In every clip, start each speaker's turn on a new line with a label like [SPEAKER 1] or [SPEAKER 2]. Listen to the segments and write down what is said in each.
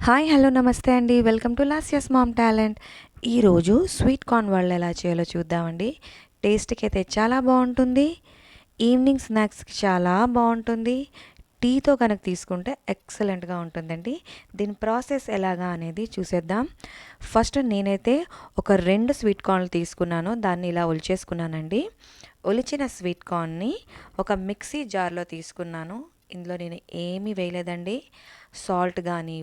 [SPEAKER 1] Hi hello నమస్తే అండి. Welcome to Lasya's mom talent. ఈరోజు స్వీట్ కార్న్ వడలు ఎలా చేయాలో చూద్దామండి. టేస్ట్కి అయితే చాలా బాగుంటుంది. ఈవినింగ్ స్నాక్స్కి చాలా బాగుంటుంది. టీతో కనుక తీసుకుంటే ఎక్సలెంట్గా ఉంటుందండి. దీని ప్రాసెస్ ఎలాగా అనేది చూసేద్దాం. ఫస్ట్ నేనైతే ఒక 2 స్వీట్ కార్న్లు తీసుకున్నాను. దాన్ని ఇలా ఒలిచేసుకున్నానండి. ఒలిచిన స్వీట్ కార్న్ని ఒక మిక్సీ జార్లో తీసుకున్నాను. ఇందులో నేను ఏమీ వేయలేదండి. సాల్ట్ కానీ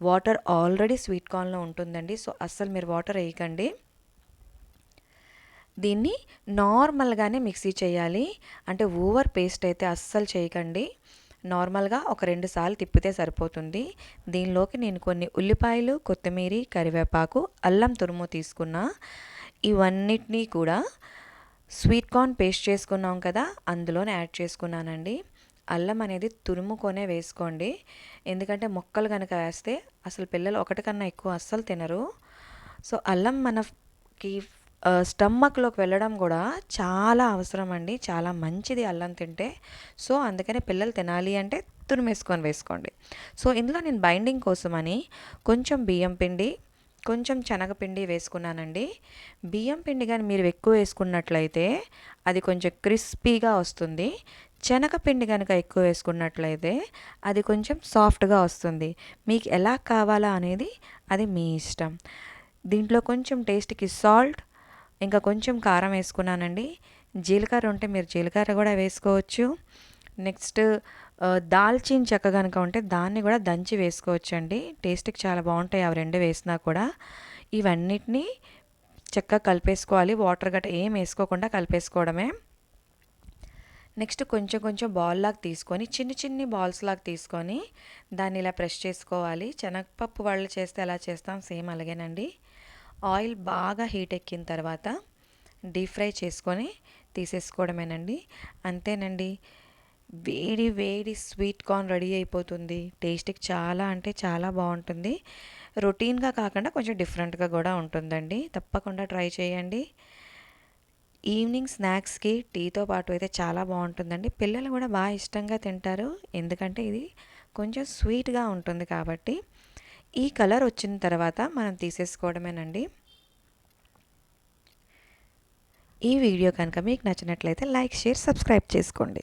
[SPEAKER 1] వాటర్ ఆల్రెడీ స్వీట్ కార్న్లో ఉంటుందండి. సో అస్సలు మీరు వాటర్ వేయకండి. దీన్ని నార్మల్గానే మిక్సీ చేయాలి. అంటే ఓవర్ పేస్ట్ అయితే అస్సలు చేయకండి. నార్మల్గా ఒక 2 సార్లు తిప్పితే సరిపోతుంది. దీనిలోకి నేను కొన్ని ఉల్లిపాయలు, కొత్తిమీర, కరివేపాకు, అల్లం తురుము తీసుకున్నా. ఇవన్నిటినీ కూడా స్వీట్ కార్న్ పేస్ట్ చేసుకున్నాం కదా, అందులోనే యాడ్ చేసుకున్నానండి. అల్లం అనేది తురుముకొనే వేసుకోండి. ఎందుకంటే మొక్కలు కనుక వేస్తే అసలు పిల్లలు ఒకటి కన్నా ఎక్కువ అస్సలు తినరు. సో అల్లం మనకి స్టమక్లోకి వెళ్ళడం కూడా చాలా అవసరం అండి. చాలా మంచిది అల్లం తింటే. సో అందుకనే పిల్లలు తినాలి అంటే తురిమేసుకొని వేసుకోండి. సో ఇందులో నేను బైండింగ్ కోసమని కొంచెం బియ్యం పిండి, కొంచెం శనగపిండి వేసుకున్నానండి. బియ్యం పిండి కానీ మీరు ఎక్కువ వేసుకున్నట్లయితే అది కొంచెం క్రిస్పీగా వస్తుంది. శనగపిండి కనుక ఎక్కువ వేసుకున్నట్లయితే అది కొంచెం సాఫ్ట్గా వస్తుంది. మీకు ఎలా కావాలా అనేది అది మీ ఇష్టం. దీంట్లో కొంచెం టేస్ట్కి సాల్ట్, ఇంకా కొంచెం కారం వేసుకున్నానండి. జీలకర్ర ఉంటే మీరు జీలకర్ర కూడా వేసుకోవచ్చు. నెక్స్ట్ దాల్చిన చెక్క కనుక ఉంటే దాన్ని కూడా దంచి వేసుకోవచ్చండి. టేస్ట్కి చాలా బాగుంటాయి అవి 2 వేసినా కూడా. ఇవన్నిటినీ చక్కగా కలిపేసుకోవాలి. వాటర్ గట్రా ఏం వేసుకోకుండా కలిపేసుకోవడమే. నెక్స్ట్ కొంచెం కొంచెం బాల్ లాగా తీసుకొని చిన్ని బాల్స్ లాగా తీసుకొని దాన్ని ఇలా ప్రెస్ చేసుకోవాలి. శనగపప్పు వాళ్ళు చేస్తే ఎలా చేస్తాం సేమ్ అలాగేనండి. ఆయిల్ బాగా హీట్ ఎక్కిన తర్వాత డీప్ ఫ్రై చేసుకొని తీసేసుకోవడమేనండి. అంతేనండి, వేడి వేడి స్వీట్ కార్న్ రెడీ అయిపోతుంది. టేస్ట్కి చాలా అంటే చాలా బాగుంటుంది. రొటీన్గా కాకుండా కొంచెం డిఫరెంట్గా కూడా ఉంటుందండి. తప్పకుండా ట్రై చేయండి. ఈవినింగ్ స్నాక్స్కి టీతో పాటు అయితే చాలా బాగుంటుందండి. పిల్లలు కూడా బాగా ఇష్టంగా తింటారు. ఎందుకంటే ఇది కొంచెం స్వీట్గా ఉంటుంది కాబట్టి. ఈ కలర్ వచ్చిన తర్వాత మనం తీసేసుకోవడమేనండి. ఈ వీడియో కనుక మీకు నచ్చినట్లయితే లైక్, షేర్, సబ్స్క్రైబ్ చేసుకోండి.